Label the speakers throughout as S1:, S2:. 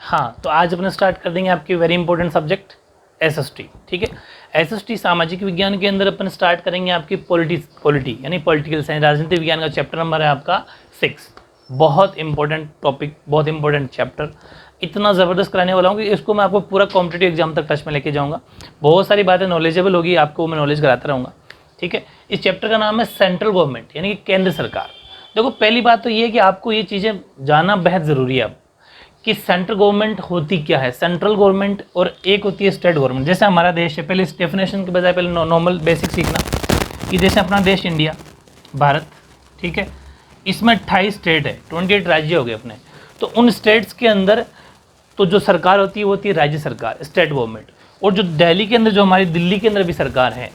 S1: हाँ, तो आज अपन स्टार्ट कर देंगे आपकी वेरी इंपॉर्टेंट सब्जेक्ट एसएसटी। ठीक है, एसएसटी सामाजिक विज्ञान के अंदर अपन स्टार्ट करेंगे आपकी पॉलिटी यानी पॉलिटिकल साइंस, राजनीति विज्ञान का चैप्टर नंबर है आपका 6। बहुत इंपॉर्टेंट टॉपिक, बहुत इंपॉर्टेंट चैप्टर, इतना ज़बरदस्त कराने वाला हूँ कि इसको मैं आपको पूरा कॉम्पिटिटिव एग्जाम तक टच में लेके जाऊँगा। बहुत सारी बातें नॉलेजेबल होगी, आपको मैं नॉलेज कराता रहूँगा। ठीक है, इस चैप्टर का नाम है सेंट्रल गवर्नमेंट यानी कि केंद्र सरकार। देखो, पहली बात तो ये है कि आपको ये चीज़ें जानना बेहद ज़रूरी है अब कि सेंट्रल गवर्नमेंट होती क्या है, सेंट्रल गवर्नमेंट और एक होती है स्टेट गवर्नमेंट। जैसे हमारा देश है, पहले इस डेफिनेशन के बजाय पहले नॉर्मल बेसिक सीखना कि जैसे अपना देश इंडिया, भारत, ठीक है, इसमें 28 स्टेट है, 28 राज्य हो गए अपने। तो उन स्टेट्स के अंदर तो जो सरकार होती है वो होती है राज्य सरकार, स्टेट गवर्नमेंट। और जो दिल्ली के अंदर, जो हमारी दिल्ली के अंदर भी सरकार है,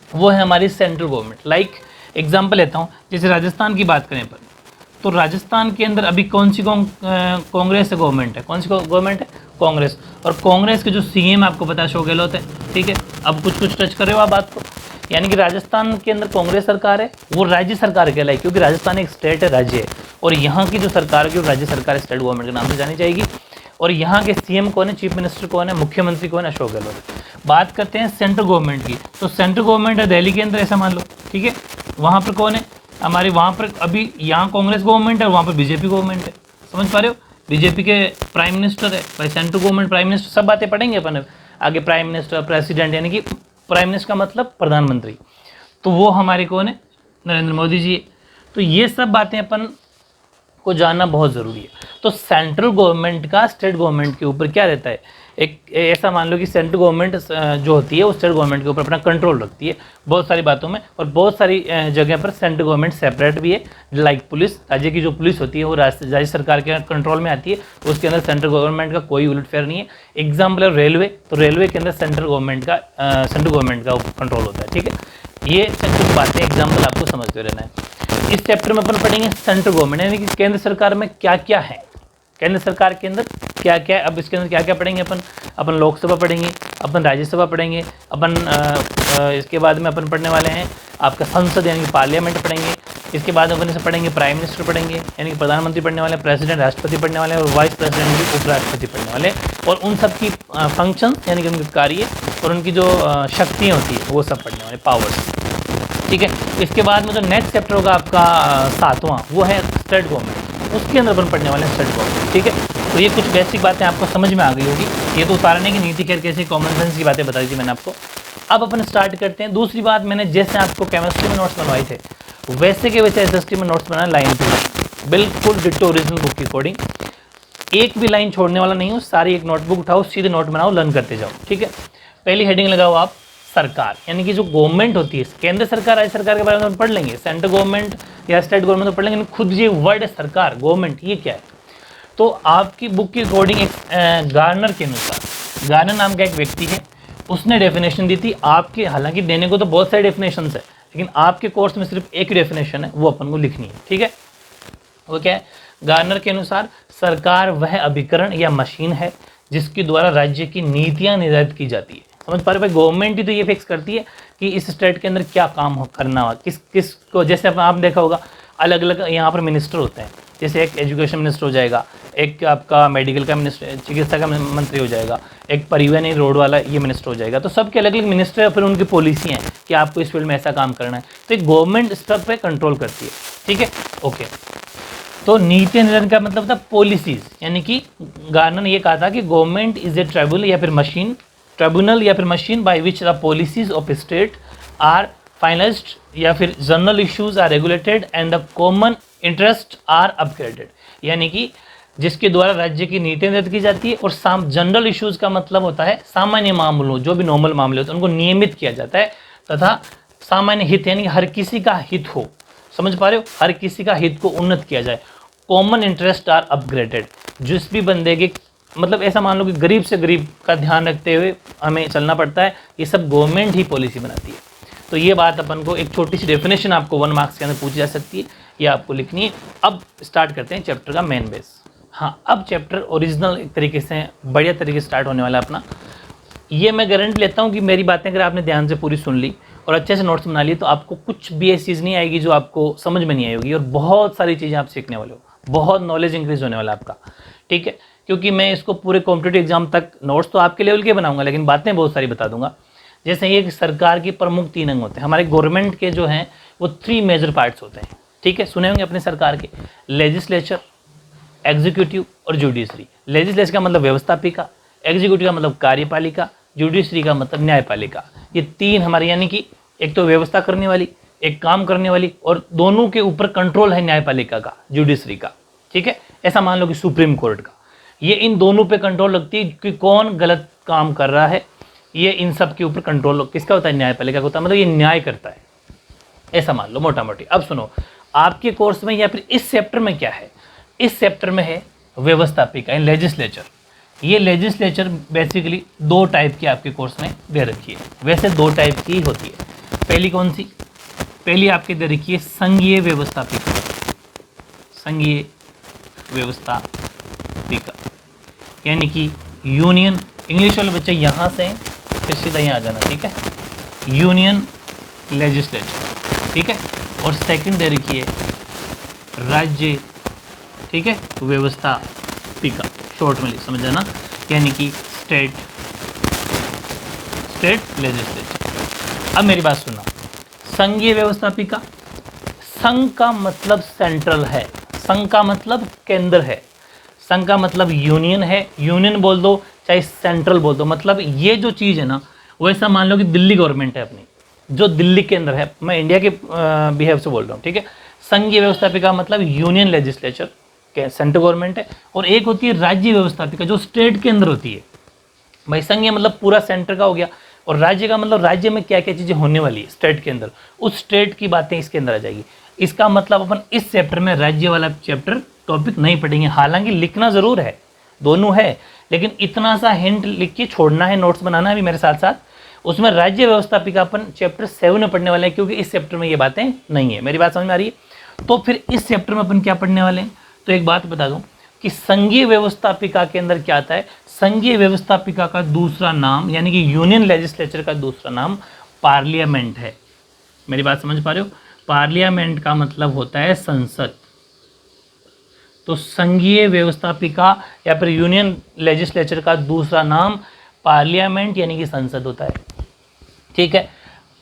S1: वो है हमारी सेंट्रल गवर्नमेंट। लाइक एग्जांपल लेता हूँ, जैसे राजस्थान की बात करें पर, तो राजस्थान के अंदर अभी कौन सी कांग्रेस गवर्नमेंट है, कौन सी गवर्नमेंट है, कांग्रेस। और कांग्रेस के जो सीएम आपको पता है अशोक गहलोत है। ठीक है, अब कुछ टच कर रहे हो आप बात को, यानी कि राजस्थान के अंदर कांग्रेस सरकार है, वो राज्य सरकार कहलाई, क्योंकि राजस्थान एक स्टेट है, राज्य है। और यहाँ की जो सरकार है, राज्य सरकार स्टेट गवर्नमेंट के नाम से जानी जाएगी। और यहाँ के सीएम कौन है, चीफ मिनिस्टर कौन है, मुख्यमंत्री कौन है, अशोक गहलोत। बात करते हैं सेंट्रल गवर्नमेंट की, तो सेंट्रल गवर्नमेंट है दिल्ली के अंदर, ऐसा मान लो। ठीक है, वहाँ पर कौन है हमारे, वहाँ पर अभी यहाँ कांग्रेस गवर्नमेंट है और वहाँ पर बीजेपी गवर्नमेंट है। समझ पा रहे हो, बीजेपी के प्राइम मिनिस्टर है भाई, सेंट्रल गवर्नमेंट प्राइम मिनिस्टर, सब बातें पढ़ेंगे अपन आगे। प्राइम मिनिस्टर, प्रेसिडेंट, यानी कि प्राइम मिनिस्टर का मतलब प्रधानमंत्री, तो वो हमारे कौन है, नरेंद्र मोदी जी है। तो ये सब बातें अपन को जानना बहुत ज़रूरी है। तो सेंट्रल गवर्नमेंट का स्टेट गवर्नमेंट के ऊपर क्या रहता है, एक ऐसा मान लो कि सेंट्रल गवर्नमेंट जो होती है वो स्टेट गवर्नमेंट के ऊपर अपना कंट्रोल रखती है बहुत सारी बातों में। और बहुत सारी जगह पर सेंट्रल गवर्नमेंट सेपरेट भी है, लाइक पुलिस, राज्य की जो पुलिस होती है वो राज्य सरकार के कंट्रोल में आती है, उसके अंदर सेंट्रल गवर्नमेंट का कोई उलटफेर नहीं है। एग्जाम्पल है रेलवे, तो रेलवे के अंदर सेंट्रल गवर्नमेंट का कंट्रोल होता है। ठीक है, ये कुछ बातें एग्जाम्पल आपको समझते रहना है। इस चैप्टर में अपन पढ़ेंगे सेंट्रल गवर्नमेंट यानी कि केंद्र सरकार में क्या क्या है, केंद्र सरकार के अंदर क्या क्या है। अब इसके अंदर क्या क्या पढ़ेंगे अपन लोकसभा पढ़ेंगे, अपन राज्यसभा पढ़ेंगे, अपन इसके बाद में अपन पढ़ने वाले हैं आपका संसद यानी कि पार्लियामेंट पढ़ेंगे। इसके बाद अपन इसे पढ़ेंगे प्राइम मिनिस्टर पढ़ेंगे यानी कि प्रधानमंत्री पढ़ने वाले, प्रेसिडेंट राष्ट्रपति पढ़ने वाले, और वाइस प्रेसिडेंट भी उपराष्ट्रपति पढ़ने वाले। और उन सब की फंक्शन यानी कि उनके कार्य और उनकी जो शक्तियाँ होती है वो सब पढ़ने वाले, पावर्स। ठीक है, इसके बाद में जो नेक्स्ट चैप्टर होगा आपका 7वां, वो है स्टेट गवर्नमेंट, उसके अंदर अपन पढ़ने वाले हैं स्टेट गवर्नमेंट। ठीक है, तो ये कुछ बेसिक बातें आपको समझ में आ गई होगी। ये तो उतारने की नीति, खैर कैसे कॉमन सेंस की बातें बताई थी मैंने आपको। अब अपन स्टार्ट करते हैं। दूसरी बात, मैंने जैसे आपको केमिस्ट्री में नोट्स बनवाए थे वैसे के वैसे एसएसटी में नोट्स बनाना, लाइन टू लाइन, बिल्कुल डिट्टो ओरिजिनल बुक की अकॉर्डिंग, एक भी लाइन छोड़ने वाला नहीं हो। सारी एक नोटबुक उठाओ, सीधे नोट बनाओ, लर्न करते जाओ। ठीक है, पहली हेडिंग लगाओ आप सरकार, यानी कि जो गवर्नमेंट होती है, केंद्र सरकार, राज्य सरकार के बारे में पढ़ लेंगे, सेंट्रल गवर्नमेंट या स्टेट गवर्नमेंट तो पढ़ लेंगे, खुद ये वर्ड है सरकार, गवर्नमेंट, ये क्या है। तो आपकी बुक की अकॉर्डिंग एक गार्नर के अनुसार, गार्नर नाम का एक व्यक्ति है, उसने डेफिनेशन दी थी आपके, हालांकि देने को तो बहुत सारी डेफिनेशन है, लेकिन आपके कोर्स में सिर्फ एक डेफिनेशन है, वो अपन को लिखनी है। ठीक है, वो क्या है, गार्नर के अनुसार सरकार वह अभिकरण या मशीन है जिसके द्वारा राज्य की नीतियां निर्धारित की जाती है। समझ पा रहे भाई, गवर्नमेंट ही तो ये फिक्स करती है कि इस स्टेट के अंदर क्या काम करना हो, किस को। जैसे आप देखा होगा अलग अलग यहाँ पर मिनिस्टर होते हैं, जैसे एक एजुकेशन मिनिस्टर हो जाएगा, एक आपका मेडिकल का मिनिस्टर, चिकित्सा का मंत्री हो जाएगा, एक परिवहन रोड वाला ये मिनिस्टर हो जाएगा। तो सबके अलग अलग मिनिस्टर है, फिर उनकी पॉलिसी हैं कि आपको इस फील्ड में ऐसा काम करना है। तो एक गवर्नमेंट इस पर कंट्रोल करती है। ठीक है, ओके। तो नीति निर्धारण का मतलब था पॉलिसीज, यानी कि गार्नर ने ये कहा था कि गवर्नमेंट इज ए ट्राइब्यूनल या फिर machine by which the policies of state are finalised या फिर general issues are regulated and the common interest are upgraded, यानी कि जिसके द्वारा राज्य की नीतियां निर्धारित की जाती है और जनरल इश्यूज का मतलब होता है सामान्य मामलों, जो भी नॉर्मल मामले होते हैं उनको नियमित किया जाता है, तथा सामान्य हित यानी हर किसी का हित हो। समझ पा रहे हो, हर किसी का हित को उन्नत किया जाए। कॉमन इंटरेस्ट आर अपग्रेडेड, जिस भी बंदे के, मतलब ऐसा मान लो कि गरीब से गरीब का ध्यान रखते हुए हमें चलना पड़ता है, ये सब गवर्नमेंट ही पॉलिसी बनाती है। तो ये बात अपन को, एक छोटी सी डेफिनेशन आपको 1 मार्क्स के अंदर पूछी जा सकती है, ये आपको लिखनी है। अब स्टार्ट करते हैं चैप्टर का मेन बेस। हाँ, अब चैप्टर ओरिजिनल एक तरीके से बढ़िया तरीके से स्टार्ट होने वाला है अपना। ये मैं गारंटी लेता हूँ कि मेरी बातें अगर आपने ध्यान से पूरी सुन ली और अच्छे से नोट्स बना लिए तो आपको कुछ भी ऐसी चीज़ नहीं आएगी जो आपको समझ में नहीं आई होगी, और बहुत सारी चीज़ें आप सीखने वाले हो, बहुत नॉलेज इंक्रीज होने वाला है आपका। ठीक है, क्योंकि मैं इसको पूरे कॉम्पिटेटिव एग्जाम तक नोट्स तो आपके लेवल के बनाऊंगा, लेकिन बातें बहुत सारी बता दूंगा। जैसे ये कि सरकार की प्रमुख 3 अंग होते हैं हमारे गवर्नमेंट के, जो हैं वो 3 मेजर पार्ट्स होते हैं, ठीक है, सुने होंगे अपने सरकार के, लेजिस्लेचर, एग्जीक्यूटिव और जुडिशरी। लेजिस्लेचर का मतलब व्यवस्थापिका, एग्जीक्यूटिव का मतलब कार्यपालिका, जुडिशरी का मतलब न्यायपालिका। ये 3 हमारे, यानी कि एक तो व्यवस्था करने वाली, एक काम करने वाली, और दोनों के ऊपर कंट्रोल है न्यायपालिका का, जुडिशरी का, ठीक है। ऐसा मान लो कि सुप्रीम कोर्ट का, ये इन दोनों पे कंट्रोल रखती है कि कौन गलत काम कर रहा है, ये इन सब के ऊपर कंट्रोल किसका होता है, न्यायपालिका का होता है, मतलब ये न्याय करता है, ऐसा मान लो मोटा मोटी। अब सुनो, आपके कोर्स में या फिर इस चैप्टर में क्या है, इस चैप्टर में है व्यवस्थापिका यानी लेजिस्लेचर। ये लेजिस्लेचर बेसिकली 2 टाइप की आपके कोर्स में दे रखी है, वैसे 2 टाइप की होती है। पहली कौन सी, पहली आपके दे रखी है संघीय व्यवस्थापिका, संघीय व्यवस्थापिका यानी कि यूनियन, इंग्लिश वाले बच्चे यहाँ से फिर सीधा यहाँ आ जाना, ठीक है, यूनियन लेजिस्लेचर, ठीक है। और सेकंड दे रखी है राज्य, ठीक है, व्यवस्थापिका, शॉर्ट में समझ जाना, यानी कि स्टेट लेजिस्लेचर। अब मेरी बात सुनना, संघीय व्यवस्थापिका, संघ का मतलब सेंट्रल है, संघ का मतलब केंद्र है, संघ का मतलब यूनियन है, यूनियन बोल दो चाहे सेंट्रल बोल दो, मतलब ये जो चीज़ है ना, वैसा मान लो कि दिल्ली गवर्नमेंट है अपनी, जो दिल्ली के अंदर है, मैं इंडिया के बिहेव से बोल रहा हूँ, ठीक है। संघीय व्यवस्थापिका मतलब यूनियन लेजिस्लेचर, सेंट्रल गवर्नमेंट है, और एक होती है राज्य व्यवस्थापिका जो स्टेट के अंदर होती है। भाई संघीय मतलब पूरा सेंटर का हो गया, और राज्य का मतलब राज्य में क्या क्या चीज़ें होने वाली है स्टेट के अंदर, उस स्टेट की बातें इसके अंदर आ जाएगी। इसका मतलब अपन इस चैप्टर में राज्य वाला चैप्टर टॉपिक नहीं पढ़ेंगे, हालांकि लिखना ज़रूर है, दोनों है, लेकिन इतना सा हिंट लिख के छोड़ना है, नोट्स बनाना है भी मेरे साथ साथ। उसमें राज्य व्यवस्थापिका अपन चैप्टर 7 में पढ़ने वाले हैं, क्योंकि इस चैप्टर में ये बातें नहीं है। मेरी बात समझ में आ रही है? तो फिर इस चैप्टर में अपन क्या पढ़ने वाले हैं, तो एक बात बता दूं कि संघीय व्यवस्थापिका के अंदर क्या आता है, संघीय व्यवस्थापिका का दूसरा नाम यानी कि यूनियन लेजिस्लेचर का दूसरा नाम पार्लियामेंट है। मेरी बात समझ पा रहे हो? पार्लियामेंट का मतलब होता है संसद। तो संघीय व्यवस्थापिका या फिर यूनियन लेजिस्लेचर का दूसरा नाम पार्लियामेंट यानी कि संसद होता है, ठीक है।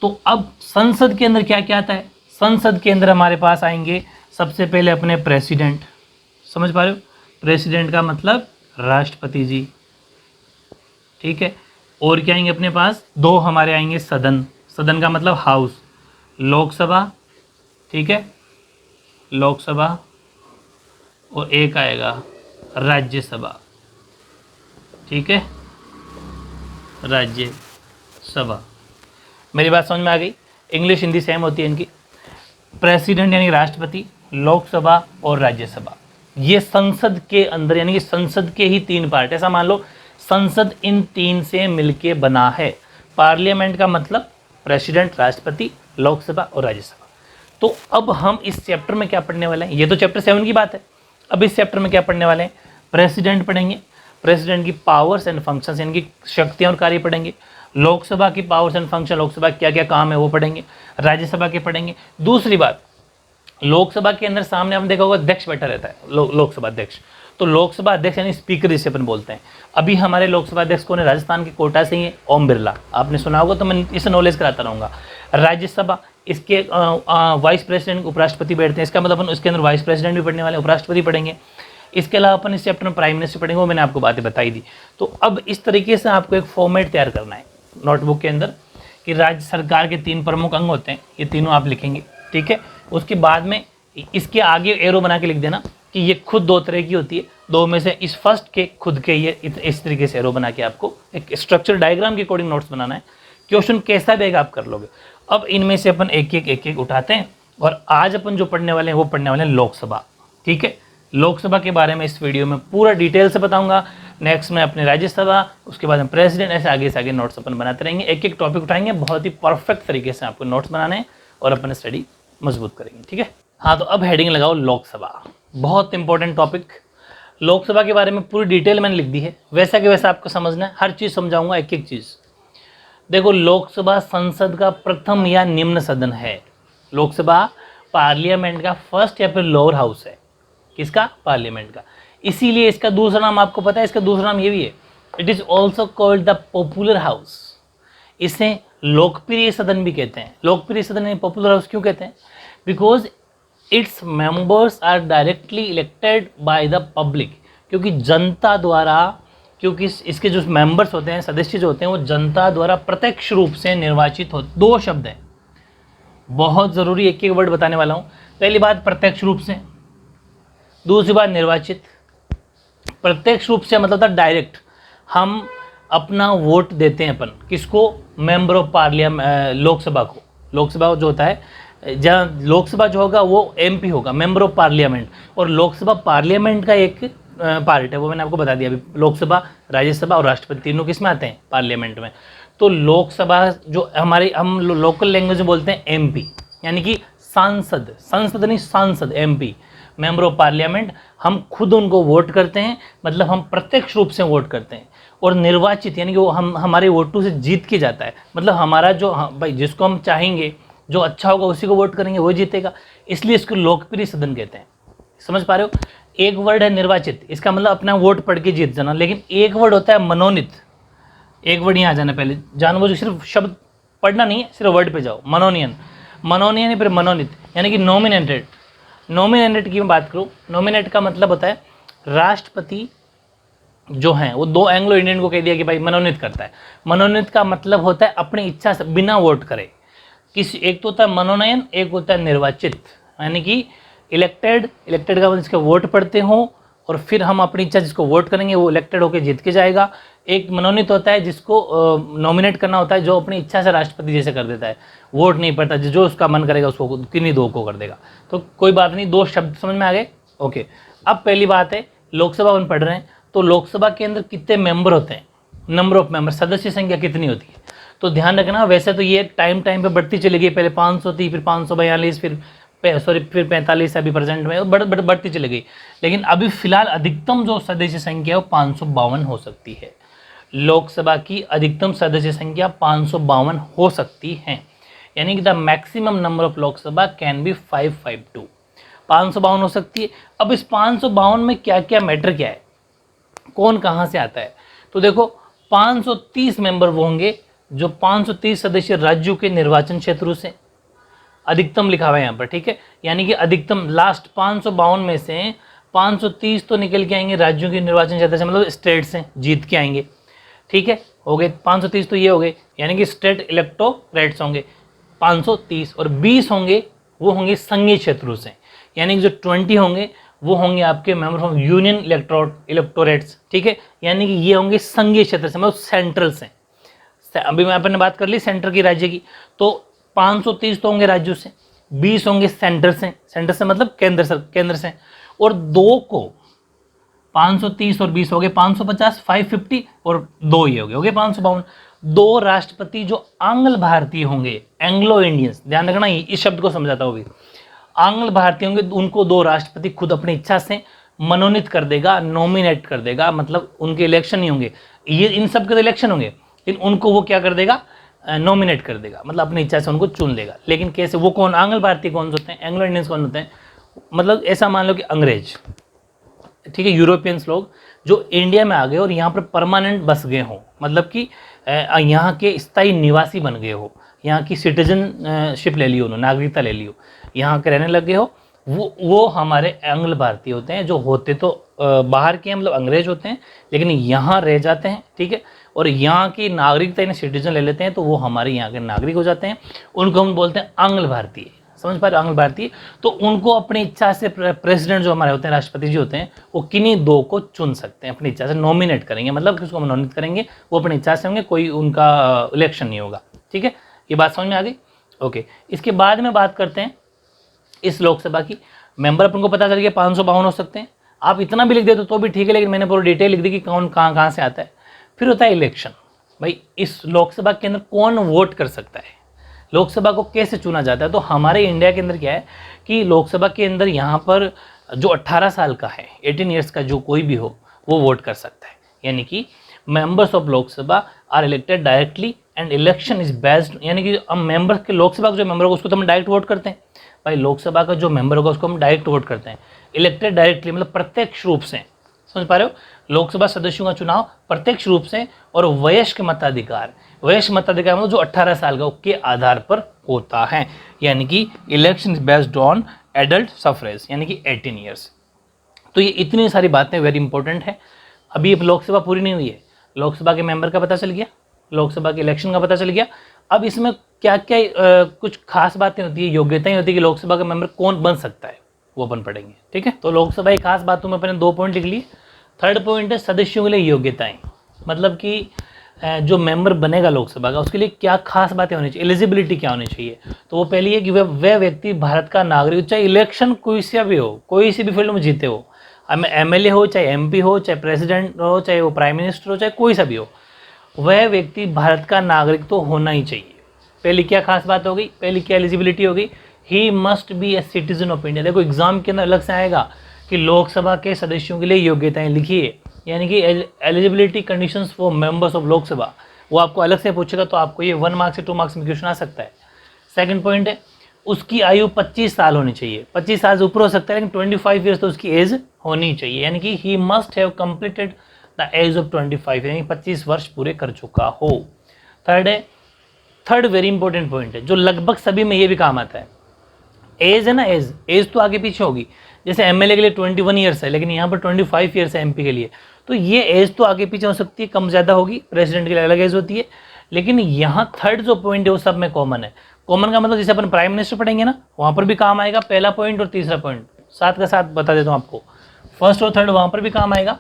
S1: तो अब संसद के अंदर क्या क्या आता है, संसद के अंदर हमारे पास आएंगे सबसे पहले अपने प्रेसिडेंट, समझ पा रहे हो? प्रेसिडेंट का मतलब राष्ट्रपति जी, ठीक है। और क्या आएंगे अपने पास, 2 हमारे आएंगे सदन, सदन का मतलब हाउस, लोकसभा, ठीक है, लोकसभा, और एक आएगा राज्यसभा, ठीक है, राज्यसभा। मेरी बात समझ में आ गई? इंग्लिश हिंदी सेम होती है इनकी। प्रेसिडेंट यानी राष्ट्रपति, लोकसभा और राज्यसभा, ये संसद के अंदर यानी कि संसद के ही 3 पार्ट, ऐसा मान लो संसद इन 3 से मिलके बना है। पार्लियामेंट का मतलब प्रेसिडेंट, राष्ट्रपति, लोकसभा और राज्यसभा। तो अब हम इस चैप्टर में क्या पढ़ने वाले हैं, ये तो चैप्टर 7 की बात है। अब इस चैप्टर में क्या पढ़ने वाले हैं, प्रेसिडेंट पढ़ेंगे, प्रेसिडेंट की पावर्स एंड फंक्शंस यानी कि शक्तियाँ और कार्य पढ़ेंगे, लोकसभा की पावर्स एंड फंक्शन, लोकसभा क्या क्या काम है वो पढ़ेंगे, राज्यसभा के पढ़ेंगे। दूसरी बात, लोकसभा के अंदर सामने आपने देखा होगा अध्यक्ष बैठा रहता है, लोकसभा अध्यक्ष। तो लोकसभा अध्यक्ष यानी स्पीकर जिसे अपन बोलते हैं। अभी हमारे लोकसभा अध्यक्ष कौन है, राजस्थान के कोटा से ही है, ओम बिरला, आपने सुना होगा, तो मैं इसे नॉलेज कराता रहूँगा। राज्यसभा, इसके वाइस प्रेसिडेंट उपराष्ट्रपति बैठते हैं, इसका मतलब अपन उसके अंदर वाइस प्रेसिडेंट भी पढ़ने वाले, उपराष्ट्रपति पढ़ेंगे। इसके अलावा अपन इस चैप्टर में प्राइम मिनिस्टर पढ़ेंगे, वो मैंने आपको बातें बताई दी। तो अब इस तरीके से आपको एक फॉर्मेट तैयार करना है नोटबुक के अंदर कि राज्य सरकार के 3 प्रमुख अंग होते हैं, ये तीनों आप लिखेंगे, ठीक है। उसके बाद में इसके आगे एरो बना के लिख देना कि ये खुद 2 तरह की होती है, 2 में से इस फर्स्ट के खुद के ये इस तरीके से एरो बना के आपको एक स्ट्रक्चर डायग्राम के अकॉर्डिंग नोट्स बनाना है। क्वेश्चन कैसा भी आप कर लोगे। अब इनमें से अपन एक एक उठाते हैं, और आज अपन जो पढ़ने वाले हैं वो पढ़ने वाले हैं लोकसभा, ठीक है। लोकसभा के बारे में इस वीडियो में पूरा डिटेल से बताऊंगा। नेक्स्ट में अपने राज्यसभा, उसके बाद में प्रेसिडेंट, ऐसे आगे से आगे नोट्स अपन बनाते रहेंगे, एक एक टॉपिक उठाएंगे, बहुत ही परफेक्ट तरीके से आपको नोट्स बनाने हैं और अपन स्टडी मजबूत करेंगे, ठीक है। हाँ, तो अब हेडिंग लगाओ लोकसभा, बहुत इंपॉर्टेंट टॉपिक। लोकसभा के बारे में पूरी डिटेल मैंने लिख दी है, वैसा कि वैसा आपको समझना है, हर चीज़ समझाऊंगा, एक एक चीज़। देखो, लोकसभा संसद का प्रथम या निम्न सदन है। लोकसभा पार्लियामेंट का फर्स्ट या फिर लोअर हाउस है। किसका? पार्लियामेंट का। इसीलिए इसका दूसरा नाम आपको पता है, इसका दूसरा नाम ये भी है, it is also called the popular house. इसे लोकप्रिय सदन भी कहते हैं। लोकप्रिय सदन पॉपुलर हाउस क्यों कहते हैं? Because its members are directly elected by the public, क्योंकि जनता द्वारा, क्योंकि इसके जो मेंबर्स होते हैं, सदस्य जो होते हैं, वो जनता द्वारा प्रत्यक्ष रूप से निर्वाचित हो। दो शब्द हैं, बहुत ज़रूरी, एक एक वर्ड बताने वाला हूँ। पहली बात प्रत्यक्ष रूप से, दूसरी बात निर्वाचित। प्रत्यक्ष रूप से मतलब था डायरेक्ट, हम अपना वोट देते हैं अपन किसको? मेंबर ऑफ पार्लियामेंट, लोकसभा को। लोकसभा जो होता है, जहाँ लोकसभा जो होगा वो एमपी होगा, मेंबर ऑफ पार्लियामेंट, और लोकसभा पार्लियामेंट का एक पार्ट है, वो मैंने आपको बता दिया अभी। लोकसभा, राज्यसभा और राष्ट्रपति तीनों किस में आते हैं? पार्लियामेंट में। तो लोकसभा जो हमारी, हम लोकल लैंग्वेज में बोलते हैं एमपी, यानी कि सांसद, संसद नहीं सांसद, एमपी, मेंबर ऑफ पार्लियामेंट। हम खुद उनको वोट करते हैं, मतलब हम प्रत्यक्ष रूप से वोट करते हैं। और निर्वाचित यानी कि वो हम हमारे वोटों से जीत के जाता है, मतलब हमारा जो, भाई जिसको हम चाहेंगे, जो अच्छा होगा उसी को वोट करेंगे, वो जीतेगा। इसलिए इसको लोकप्रिय सदन कहते हैं। समझ पा रहे हो? एक वर्ड है निर्वाचित, इसका मतलब अपना वोट पढ़ के जीत जाना। लेकिन एक वर्ड होता है मनोनीत। एक वर्ड यहाँ आ जाना, पहले जानबूझ के सिर्फ शब्द पढ़ना नहीं है, सिर्फ वर्ड पे जाओ। मनोनियन, मनोनियन फिर मनोनीत, यानी कि नॉमिनेटेड। नॉमिनेटेड की मैं बात करूँ, नॉमिनेट का मतलब होता है राष्ट्रपति जो हैं वो दो एंग्लो इंडियन को कह दिया कि भाई मनोनीत करता है। मनोनीत का मतलब होता है अपनी इच्छा से बिना वोट करे। किसी एक तो होता है मनोनयन, एक होता है निर्वाचित, यानी कि इलेक्टेड। इलेक्टेड का मतलब जिसके वोट पड़ते हों और फिर हम अपनी इच्छा जिसको वोट करेंगे वो इलेक्टेड होकर जीत के जाएगा। एक मनोनीत होता है जिसको नॉमिनेट करना होता है, जो अपनी इच्छा से राष्ट्रपति जैसे कर देता है, वोट नहीं पड़ता, जो उसका मन करेगा उसको किन्हीं दो को कर देगा। तो कोई बात नहीं, दो शब्द समझ में आ गए? ओके। अब पहली बात है, लोकसभा अपन पढ़ रहे हैं, तो लोकसभा के अंदर कितने मेंबर होते हैं? नंबर ऑफ मेंबर, सदस्य संख्या कितनी होती है? तो ध्यान रखना, वैसे तो ये टाइम पे बढ़ती चली गई, पहले 500 थी, फिर 542, फिर 45 अभी प्रेजेंट में बढ़ती चली गई। लेकिन अभी फिलहाल अधिकतम जो सदस्य संख्या है वो 552 हो सकती है। लोकसभा की अधिकतम सदस्य संख्या 552 हो सकती है, यानी कि the maximum number of Lok Sabha can be 552, 552 हो सकती है। अब इस 552 में क्या क्या मैटर क्या है, कौन कहाँ से आता है? तो देखो 530 मेंबर वो होंगे जो 530 सदस्य राज्यों के निर्वाचन क्षेत्रों से, अधिकतम लिखा हुआ है यहाँ पर, ठीक है। यानी कि अधिकतम लास्ट 552 में से 530 तो निकल के आएंगे राज्यों के निर्वाचन क्षेत्र से, मतलब स्टेट से जीत के आएंगे, ठीक है। हो गए 530, तो ये हो गए, यानी कि स्टेट इलेक्टोरेट्स होंगे 530, और 20 होंगे वो होंगे संघीय क्षेत्रों से, यानी कि जो 20 होंगे वो होंगे आपके मेंबर ऑफ यूनियन इलेक्टोरेट्स, ठीक है। यानी कि ये होंगे संघीय क्षेत्र से, मतलब सेंट्रल से। अभी मैं अपन ने बात कर ली सेंटर की, राज्य की, तो 530 तो होंगे राज्यों से, 20 होंगे सेंटर से, सेंटर से मतलब केंद्र से, और दो को 530 और 20 हो गए 550, 550, और दो ये हो गए 552। दो राष्ट्रपति जो आंग्ल भारतीय होंगे, एंग्लो इंडियंस, ध्यान रखना इस शब्द को समझाता हूँ। आंग्ल भारतीय होंगे, उनको दो राष्ट्रपति खुद अपनी इच्छा से मनोनीत कर देगा, नॉमिनेट कर देगा, मतलब उनके इलेक्शन नहीं होंगे, ये इन सब के तो इलेक्शन होंगे, लेकिन उनको वो क्या कर देगा? नॉमिनेट कर देगा, मतलब अपनी इच्छा से उनको चुन लेगा। लेकिन कैसे? वो कौन? आंग्ल भारतीय कौन होते हैं? एंग्लो इंडियंस कौन होते हैं? मतलब ऐसा मान लो कि अंग्रेज, ठीक है, यूरोपियंस लोग जो इंडिया में आ गए और यहाँ पर परमानेंट बस गए हों, मतलब कि यहाँ के स्थायी निवासी बन गए हो, यहाँ की सिटीजनशिप ले ली उन्होंने, नागरिकता ले ली हो, यहाँ के रहने लग गए हो, वो हमारे एंग्ल भारतीय होते हैं। जो होते तो बाहर के मतलब अंग्रेज होते हैं, लेकिन यहाँ रह जाते हैं, ठीक है, और यहाँ की नागरिकता इन्हें सिटीजन ले लेते हैं, तो वो हमारे यहाँ के नागरिक हो जाते हैं। उनको हम बोलते हैं आंग्ल भारतीय। समझ पा रहे हो? आंग्ल भारतीय। तो उनको अपनी इच्छा से प्रेसिडेंट जो हमारे होते हैं, राष्ट्रपति जी होते हैं, वो किन्हीं दो को चुन सकते हैं, अपनी इच्छा से नॉमिनेट करेंगे, मतलब किसको मनोनीत करेंगे, वो अपनी इच्छा से होंगे, कोई उनका इलेक्शन नहीं होगा, ठीक है। ये बात समझ में आ गई? ओके। इसके बाद में बात करते हैं इस लोकसभा की। मेंबर अपन को पता चल गया 552 हो सकते हैं। आप इतना भी लिख देते तो भी ठीक है, लेकिन मैंने पूरी डिटेल लिख दी कि कौन कहाँ से आता है। फिर होता है इलेक्शन। भाई इस लोकसभा के अंदर कौन वोट कर सकता है, लोकसभा को कैसे चुना जाता है? तो हमारे इंडिया के अंदर क्या है कि लोकसभा के अंदर यहाँ पर जो 18 साल का है, 18 ईयर्स का जो कोई भी हो, वो वोट कर सकता है। यानी कि members of Lok Sabha are elected directly and election is based, यानी कि हम मेंबर के लोकसभा का जो मेंबर होगा उसको तो हम डायरेक्ट वोट करते हैं। भाई लोकसभा का जो मेंबर होगा उसको हम डायरेक्ट वोट करते हैं। इलेक्टेड डायरेक्टली मतलब प्रत्यक्ष रूप से, समझ पा रहे हो? लोकसभा सदस्यों का चुनाव प्रत्यक्ष रूप से और वयस्क मताधिकार, वयस्क मताधिकार मतलब जो 18 साल का के आधार पर होता है, यानी कि election is based on adult suffrage यानी कि 18 ईयर्स। तो ये इतनी सारी बातें वेरी इंपॉर्टेंट है। अभी अब लोकसभा पूरी नहीं हुई है, लोकसभा के मेंबर का पता चल गया, लोकसभा के इलेक्शन का पता चल गया। अब इसमें क्या क्या कुछ खास बातें होती है, योग्यताएं होती है कि लोकसभा का मेंबर कौन बन सकता है, वो अपन पढ़ेंगे। ठीक है, तो लोकसभा की खास बातों में अपने 2 पॉइंट लिख लिए। थर्ड पॉइंट है सदस्यों के लिए योग्यताएं, मतलब कि जो मेंबर बनेगा लोकसभा का उसके लिए क्या खास बातें होनी चाहिए, एलिजिबिलिटी क्या होनी चाहिए। तो वो पहली है कि वह व्यक्ति भारत का नागरिक, चाहे इलेक्शन कोई सा भी हो, कोई सी भी फील्ड में जीते हो, MLA हो, चाहे MP हो, चाहे प्रेसिडेंट हो, चाहे वो प्राइम मिनिस्टर हो, चाहे कोई सा भी हो, वह व्यक्ति भारत का नागरिक तो होना ही चाहिए। पहली क्या खास बात हो गई, पहली क्या एलिजिबिलिटी हो गई, he must be a citizen of India. देखो एग्जाम के अंदर अलग से आएगा कि लोकसभा के सदस्यों के लिए योग्यताएं लिखिए, यानी कि eligibility conditions for members of Lok Sabha, वो आपको अलग से पूछेगा, तो आपको ये 1 मार्क्स से 2 मार्क्स में क्वेश्चन आ सकता है। सेकंड पॉइंट है उसकी आयु 25 साल होनी चाहिए, 25 साल से ऊपर हो सकता है लेकिन 25 ईयर्स तो उसकी एज होनी चाहिए, यानी कि he must have completed the age of 25, यानी 25 वर्ष पूरे कर चुका हो। थर्ड वेरी इंपॉर्टेंट पॉइंट है जो लगभग सभी में ये भी काम आता है, एज है ना, एज तो आगे पीछे होगी। जैसे MLA के लिए 21 ईयर्स है लेकिन यहाँ पर 25 ईयर्स है MP के लिए, तो ये एज तो आगे पीछे हो सकती है, कम ज़्यादा होगी, प्रेसिडेंट के लिए अलग एज होती है। लेकिन यहाँ थर्ड जो पॉइंट है वो सब में कॉमन है। कॉमन का मतलब जैसे अपन प्राइम मिनिस्टर पढ़ेंगे ना, वहाँ पर भी काम आएगा पहला पॉइंट और तीसरा पॉइंट, साथ का साथ बता देता हूँ आपको, फर्स्ट और थर्ड वहाँ पर भी काम आएगा।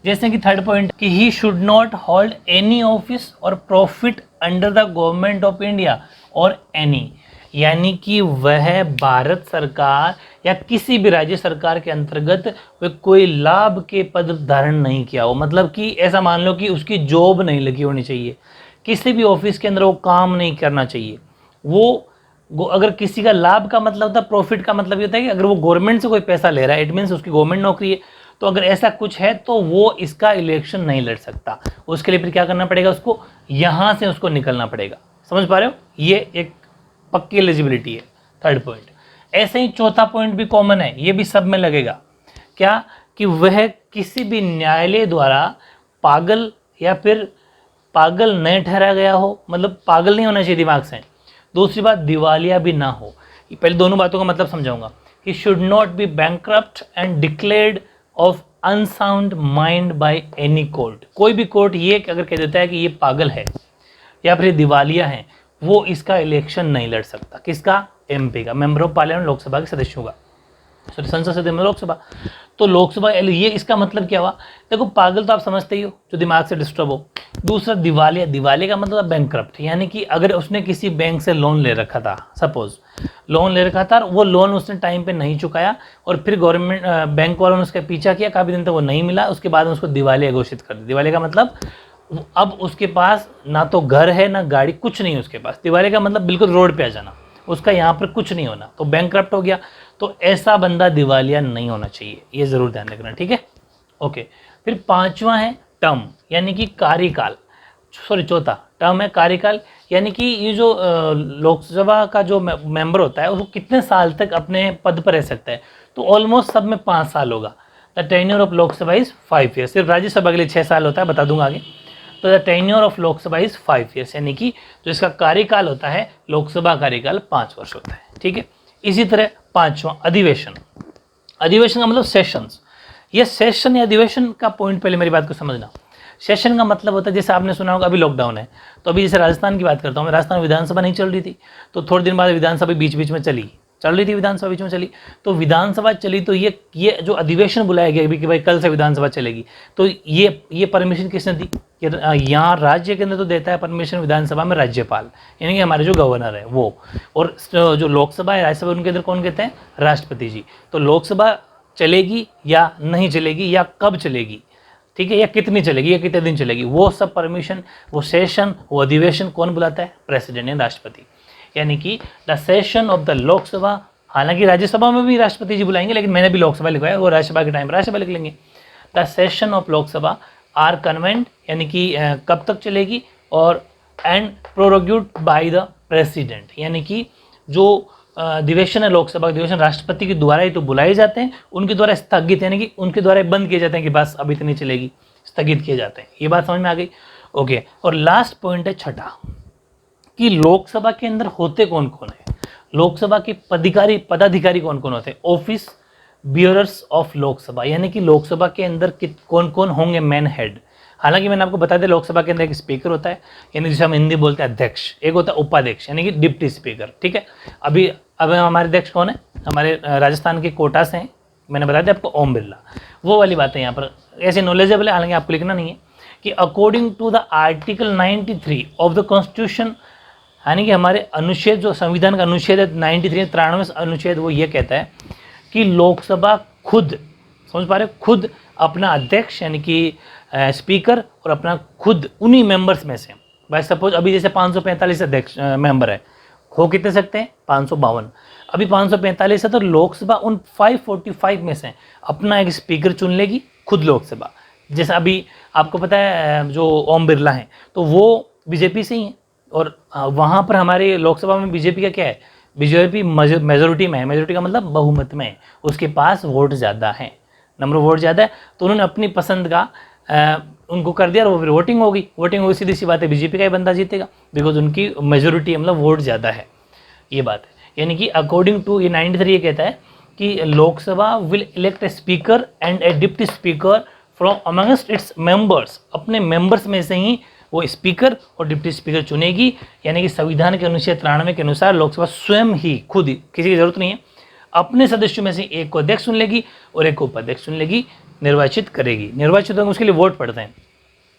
S1: जैसे कि थर्ड पॉइंट कि he should not hold any office or profit under the government of India or any, यानी कि वह भारत सरकार या किसी भी राज्य सरकार के अंतर्गत वह कोई लाभ के पद धारण नहीं किया हो। मतलब कि ऐसा मान लो कि उसकी जॉब नहीं लगी होनी चाहिए, किसी भी ऑफिस के अंदर वो काम नहीं करना चाहिए। वो अगर किसी का लाभ का मतलब होता है, प्रॉफिट का मतलब ये होता है कि अगर वो गवर्नमेंट से कोई पैसा ले रहा है, इट मीन्स उसकी गवर्नमेंट नौकरी है, तो अगर ऐसा कुछ है तो वो इसका इलेक्शन नहीं लड़ सकता। उसके लिए फिर क्या करना पड़ेगा, उसको यहाँ से उसको निकलना पड़ेगा। समझ पा रहे हो, ये एक पक्की एलिजिबिलिटी है थर्ड पॉइंट। ऐसे ही चौथा पॉइंट भी कॉमन है, ये भी सब में लगेगा, क्या कि वह किसी भी न्यायालय द्वारा पागल या फिर पागल नहीं ठहराया गया हो, मतलब पागल नहीं होना चाहिए दिमाग से। दूसरी बात दिवालिया भी ना हो। पहले दोनों बातों का मतलब समझाऊंगा कि should not be bankrupt and declared of unsound mind by any court. कोई भी कोर्ट ये अगर कह देता है कि ये पागल है या फिर दिवालिया है, वो इसका इलेक्शन नहीं लड़ सकता। किसका, MP का, मेंबर ऑफ पार्लियामेंट, लोकसभा के सदस्यों का, सॉरी संसद सदस्य लोकसभा। तो लोकसभा ये इसका मतलब क्या हुआ, देखो पागल तो आप समझते ही हो जो दिमाग से डिस्टर्ब हो। दूसरा दिवालिया, दिवालिया का मतलब बैंकरप्ट, यानी कि अगर उसने किसी बैंक से लोन ले रखा था, सपोज लोन ले रखा था, वो लोन उसने टाइम पे नहीं चुकाया और फिर गवर्नमेंट बैंक वालों ने उसका पीछा किया, काफ़ी दिन तक वो नहीं मिला, उसके बाद उसको दिवालिया घोषित कर दिया। दिवालिया का मतलब अब उसके पास ना तो घर है ना गाड़ी, कुछ नहीं उसके पास। दिवालिया का मतलब बिल्कुल रोड पे आ जाना, उसका यहाँ पर कुछ नहीं होना, तो बैंकरप्ट हो गया। तो ऐसा बंदा दिवालिया नहीं होना चाहिए, ये ज़रूर ध्यान रखना, ठीक है। ओके, फिर पांचवा है टर्म, यानी कि कार्यकाल, सॉरी चौथा टर्म है कार्यकाल, यानी कि ये जो लोकसभा का जो मेंबर होता है वो कितने साल तक अपने पद पर रह सकता है। तो ऑलमोस्ट सब में 5 साल होगा। The tenure of Lok Sabha is 5 years. सिर्फ राज्यसभा के लिए 6 साल होता है, बता दूंगा आगे। तो the tenure of Lok Sabha is 5 years, यानी कि जो इसका कार्यकाल होता है, लोकसभा कार्यकाल 5 वर्ष होता है, ठीक है। इसी तरह पांचवा अधिवेशन। अधिवेशन का मतलब सेशंस। ये सेशन या अधिवेशन का पॉइंट पहले मेरी बात को समझना। सेशन का मतलब होता है, जैसे आपने सुना होगा अभी लॉकडाउन है, तो अभी जैसे राजस्थान की बात करता हूँ मैं, राजस्थान विधानसभा नहीं चल रही थी, तो थोड़े दिन बाद विधानसभा बीच बीच में चल रही थी विधानसभा बीच में चली, तो विधानसभा चली, तो ये जो अधिवेशन बुलाया गया कि भाई कल से विधानसभा चलेगी, तो ये परमिशन किसने दी, यहाँ राज्य के अंदर तो देता है परमिशन विधानसभा में राज्यपाल, यानी कि हमारे जो गवर्नर है वो, और जो लोकसभा है राज्यसभा उनके अंदर कौन कहते हैं, राष्ट्रपति जी। तो लोकसभा चलेगी या नहीं चलेगी या कब चलेगी, ठीक है, या कितनी चलेगी या कितने दिन चलेगी, वो सब परमिशन, वो सेशन, वो अधिवेशन कौन बुलाता है, प्रेसिडेंट यानी राष्ट्रपति। यानी कि the session of the Lok Sabha, हालांकि राज्यसभा में भी राष्ट्रपति जी बुलाएंगे, लेकिन मैंने भी लोकसभा लिखवाया, वो राज्यसभा के टाइम राज्यसभा लिख लेंगे। The session of Lok Sabha are convened, यानी कि कब तक चलेगी, और and prorogued by the president, यानी कि जो अधिवेशन है लोकसभा का अधिवेशन राष्ट्रपति के द्वारा ही तो बुलाए जाते हैं, उनके द्वारा स्थगित यानी कि उनके द्वारा बंद किए जाते हैं कि बस अब इतनी चलेगी, स्थगित किए जाते हैं। ये बात समझ में आ गई? ओके। और लास्ट पॉइंट है छठा कि लोकसभा के अंदर होते कौन कौन है, लोकसभा के पदाधिकारी कौन कौन होते हैं, ऑफिस बियरर्स ऑफ लोकसभा, यानी कि लोकसभा के अंदर कौन कौन होंगे मेन हेड। हालांकि मैंने आपको बता दिया लोकसभा के अंदर एक स्पीकर होता है, यानी जिसे हम हिंदी बोलते हैं अध्यक्ष, एक होता है उपाध्यक्ष यानी कि डिप्टी स्पीकर, ठीक है। अब हमारे अध्यक्ष कौन है, हमारे राजस्थान के कोटा से हैं, मैंने बता दिया आपको ओम बिरला। वो वाली बातें यहाँ पर ऐसे नॉलेजेबल है, हालांकि आपको लिखना नहीं है कि according to the article 93 of the constitution, यानी कि हमारे अनुच्छेद जो संविधान का अनुच्छेद है 93 93 अनुच्छेद, वो ये कहता है कि लोकसभा खुद, समझ पा रहे हो, खुद अपना अध्यक्ष यानी कि स्पीकर और अपना खुद उन्हीं मेंबर्स में से, बाय सपोज अभी जैसे 545 अध्यक्ष मेंबर है, हो कितने सकते हैं 552, अभी 545 है तो लोकसभा उन 545 में से अपना एक स्पीकर चुन लेगी खुद लोकसभा। जैसे अभी आपको पता है जो ओम बिरला हैं तो वो बीजेपी से ही हैं, और वहाँ पर हमारे लोकसभा में बीजेपी का क्या है, बीजेपी मेजोरिटी में है, मेजोरिटी का मतलब बहुमत में है, उसके पास वोट ज़्यादा है, नंबर ऑफ वोट ज़्यादा है, तो उन्होंने अपनी पसंद का उनको कर दिया और वो फिर वोटिंग होगी, सीधी सी बात है बीजेपी का ही बंदा जीतेगा, बिकॉज उनकी मेजोरिटी मतलब वोट ज़्यादा है, ये बात है। यानी कि अकॉर्डिंग टू ये 93 ये कहता है कि Lok Sabha will elect a speaker and A deputy speaker from amongst its members, अपने मेंबर्स में से ही वो स्पीकर और डिप्टी स्पीकर चुनेगी। यानी कि संविधान के अनुच्छेद 93 के अनुसार लोकसभा स्वयं ही खुद ही, किसी की जरूरत नहीं है, अपने सदस्यों में से एक को अध्यक्ष चुन लेगी और एक को उपाध्यक्ष चुन लेगी, निर्वाचित करेगी। निर्वाचित होंगे उसके लिए वोट पड़ते हैं,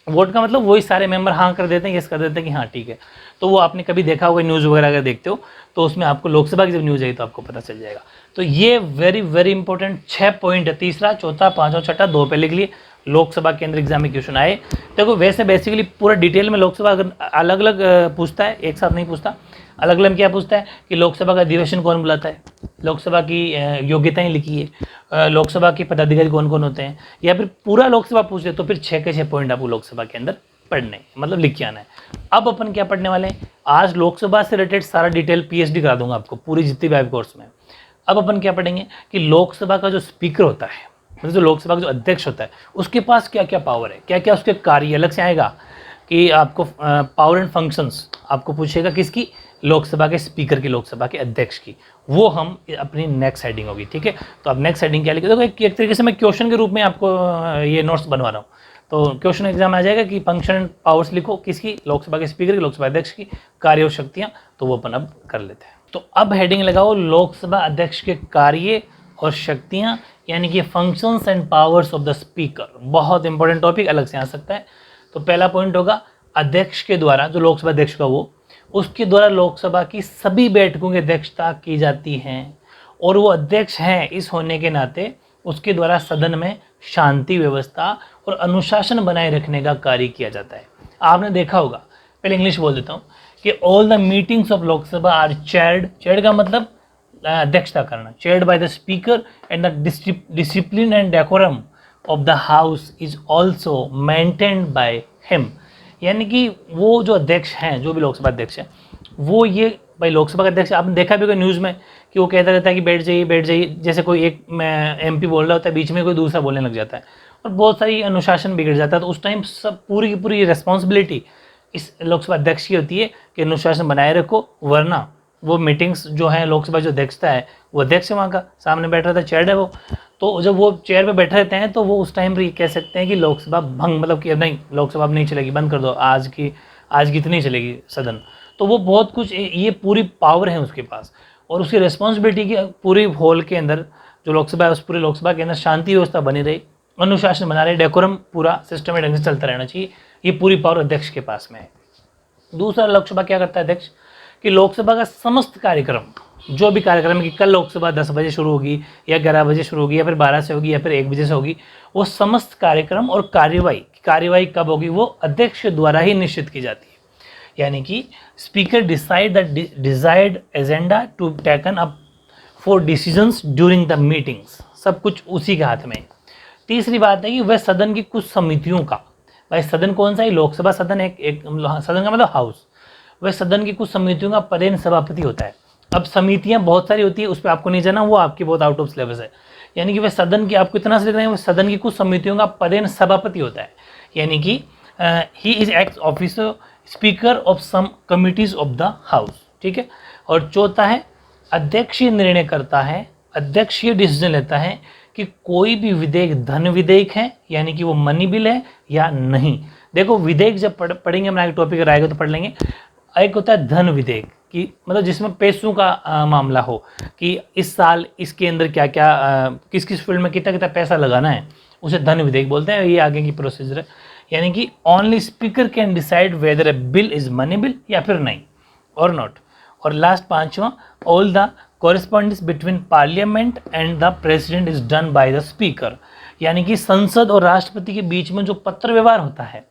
S1: वोट का मतलब वही सारे मेंबर हाँ कर देते हैं, यस कर देते हैं कि हाँ ठीक है। तो वो आपने कभी देखा होगा न्यूज़ वगैरह अगर देखते हो तो उसमें आपको लोकसभा की जब न्यूज़ आई तो आपको पता चल जाएगा। तो ये वेरी वेरी इंपॉर्टेंट 6 पॉइंट है, तीसरा चौथा पाँचवा छठा, 2 पहले के लिए लोकसभा के अंदर एग्जाम में क्वेश्चन आए। देखो वैसे बेसिकली पूरा डिटेल में लोकसभा अगर अलग अलग पूछता है, एक साथ नहीं पूछता, अलग अलग क्या पूछता है कि लोकसभा का अधिवेशन कौन बुलाता है, लोकसभा की योग्यताएं लिखी है, लोकसभा के पदाधिकारी कौन कौन होते हैं, या फिर पूरा लोकसभा पूछ ले तो फिर 6 के 6 पॉइंट आपको लोकसभा के अंदर पढ़ने मतलब लिख के आना है। अब अपन क्या पढ़ने वाले हैं, आज लोकसभा से रिलेटेड सारा डिटेल पीएचडी करा दूंगा आपको पूरी जितनी भी कोर्स में। अब अपन क्या पढ़ेंगे कि लोकसभा का जो स्पीकर होता है, मतलब जो लोकसभा का जो अध्यक्ष होता है, उसके पास क्या क्या पावर है, क्या क्या उसके कार्य, अलग से आएगा कि आपको पावर एंड फंक्शंस आपको पूछेगा किसकी, लोकसभा के स्पीकर की, लोकसभा के अध्यक्ष की, वो हम अपनी नेक्स्ट हेडिंग होगी, ठीक है। तो अब नेक्स्ट हेडिंग क्या लिखे, देखो एक तरीके से मैं क्वेश्चन के रूप में आपको ये नोट्स बनवा रहा हूँ। तो क्वेश्चन एग्जाम आ जाएगा कि फंक्शन एंड पावर्स लिखो किसकी, लोकसभा के स्पीकर की, लोकसभा अध्यक्ष की, कार्य और शक्तियाँ, तो वो अपन अब कर लेते हैं। तो अब हेडिंग लगाओ लोकसभा अध्यक्ष के कार्य और शक्तियाँ, यानी कि functions and powers of the speaker. बहुत इंपॉर्टेंट टॉपिक, अलग से आ सकता है। तो पहला पॉइंट होगा अध्यक्ष के द्वारा, जो लोकसभा अध्यक्ष का वो, उसके द्वारा लोकसभा की सभी बैठकों की अध्यक्षता की जाती है, और वो अध्यक्ष हैं इस होने के नाते उसके द्वारा सदन में शांति व्यवस्था और अनुशासन बनाए रखने का कार्य किया जाता है। आपने देखा होगा, पहले इंग्लिश बोल देता हूँ कि all the meetings of Lok Sabha are chaired का मतलब अध्यक्षता करना, chaired by the speaker, and the discipline and decorum of the house is also maintained by him. यानी कि वो जो अध्यक्ष हैं, जो भी लोकसभा अध्यक्ष हैं, वो ये भाई लोकसभा का अध्यक्ष, आपने देखा भी होगा न्यूज़ में कि वो कहता रहता है कि बैठ जाइए, जैसे कोई एक एमपी बोल रहा होता है, बीच में कोई दूसरा बोलने लग जाता है और बहुत सारी अनुशासन बिगड़ जाता है। तो उस टाइम सब पूरी की पूरी रिस्पॉन्सिबिलिटी इस लोकसभा अध्यक्ष की होती है कि अनुशासन बनाए रखो, वरना वो मीटिंग्स जो है, लोकसभा जो अध्यक्षता है, वो अध्यक्ष है वहाँ का, सामने बैठ रहा था, चेयर है वो, तो जब वो चेयर पे बैठे रहते हैं तो वो उस टाइम पर ये कह सकते हैं कि लोकसभा भंग, मतलब कि नहीं लोकसभा अब नहीं चलेगी, बंद कर दो, आज की इतनी चलेगी सदन। तो वो बहुत कुछ, ये पूरी पावर है उसके पास, और उसकी रिस्पॉन्सिबिलिटी की पूरी हॉल के अंदर जो लोकसभा है, उस पूरे लोकसभा के अंदर शांति व्यवस्था बनी रही, अनुशासन बना रहे, डेकोरम पूरा सिस्टम में ढंग से चलता रहना चाहिए, ये पूरी पावर अध्यक्ष के पास में है। दूसरा, लोकसभा क्या करता है अध्यक्ष कि लोकसभा का समस्त कार्यक्रम, जो भी कार्यक्रम है कि कल लोकसभा 10 बजे शुरू होगी या 11 बजे शुरू होगी या फिर 12 से होगी या फिर 1 बजे से होगी, वो समस्त कार्यक्रम और कार्यवाही कब होगी वो अध्यक्ष द्वारा ही निश्चित की जाती है। यानी कि speaker decide the desired agenda to taken up for decisions during the meetings, सब कुछ उसी के हाथ में। तीसरी बात है कि वह सदन की कुछ समितियों का, भाई सदन कौन सा है, लोकसभा सदन, एक सदन का मतलब हाउस, वह सदन की कुछ समितियों का पदेन सभापति होता है। अब समितियां बहुत सारी होती है, उस पर आपको नहीं जाना, वो आपकी बहुत आउट ऑफ सिलेबस है। यानी कि वह सदन की, आपको इतना से लिखना है, वो सदन की कुछ समितियों का पदेन सभापति होता है, यानी कि he is ex officer speaker of some committees of the house, ठीक है। और चौथा है अध्यक्ष ये निर्णय करता है, अध्यक्ष ये डिसीजन लेता है कि कोई भी विधेयक धन विधेयक है, यानी कि वो मनी बिल है या नहीं। देखो विधेयक जब पढ़ेंगे, हम एक टॉपिक आएगा तो पढ़ लेंगे। एक होता है धन विधेयक कि मतलब जिसमें पैसों का मामला हो कि इस साल इसके अंदर क्या क्या किस किस फील्ड में कितना कितना पैसा लगाना है, उसे धन विधेयक बोलते हैं। ये आगे की प्रोसीजर है, यानी कि only speaker can decide whether A bill is money bill या फिर नहीं और नॉट। और लास्ट पांचवा, all the correspondence between parliament and the president is done by the speaker, यानी कि संसद और राष्ट्रपति के बीच में जो पत्र व्यवहार होता है